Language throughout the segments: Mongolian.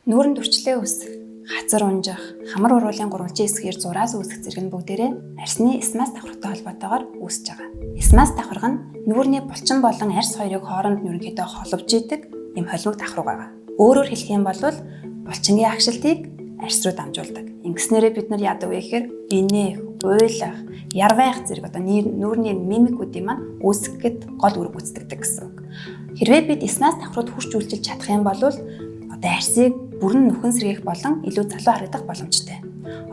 Нүүрэн төрчлөө үсэх, хацар унжих, хамар уруулын гурвалжин эсгээр зураас үүсэх зэрэг нь бүгдээрээ арсны эсмас давхартай холбоотойгоор үүсэж байгаа. Эсмас давхарх нь нүүрний булчин болон арс хоёрыг хооронд ерөнхийдөө холбож идэг юм холимог давхар байгаа. Өөрөөр хэлэх юм бол булчингийн агшилтыг арс руу дамжуулдаг. Ингэснээрээ бид нар яадаг вэ гэхээр инээх, уйлах, ярвайх зэрэг нүүрний мимикүүдийн маань үүсгэхэд гол үүрэг гүйцэтгэдэг гэсэн үг. Хэрвээ бид эсмас давхрууд хүрч үйлчилж чадах юм бол арсыг бүрэн нөхөн сэргээх болон илүү залуу харагдах боломжтой.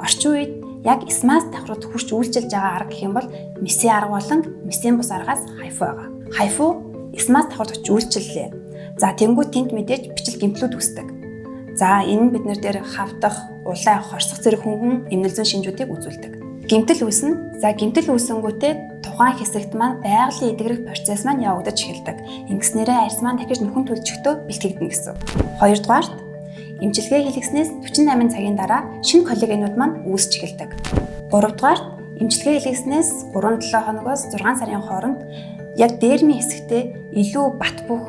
Орчин үед яг эсмас давхрууд хүрч үйлчилж байгаа арга гэх юм бол месийн арга болон месийн бус аргаас хайфу байгаа. Хайфу эсмас давхрууд хүрч үйлчиллээ. За тэнгуү тэнд мэдээж бичил гэмтлүүд үүсдэг. За энэ нь биднэр дээр хавдах, улай хорсох зэрэг хөнгөн эмнэлзэн шинжүүдийг үзүүлдэг. Гэмтэл үүснэ. За гэмтэл үүсэнгүүтээ тухайн хэсэгт маань байгалийн эдгэрэх процесс маань явагдаж эхэлдэг. Ингэснээрээ арс маань дахиж нөхөн төлжөхдөө бэлтгэгдэнэ гэсэн. Хоёрдугаарт эмчилгээ хийлгэснээс 48 цагийн дараа шинэ коллагенууд маань үүсч эхэлдэг. Гуравдугаарт эмчилгээ хийлгэснээс 3-7 хоногоос 6 сарын хооронд яг дээрмийн хэсэгтээ илүү бат бөх,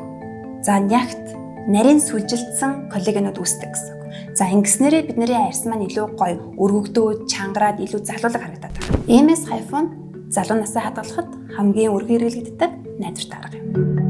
за нягт, нарийн сүлжилтсэн коллагенууд үүсдэг гэсэн. За ингэснээрээ бидний арс маань илүү гоё, өргөгдөөд, чангараад илүү залуулга харагдаад байна. Иймээс хайфу нь залуу насаа хадгалахад хамгийн өргөн хэрэглэгддэг найдвартай арга юм.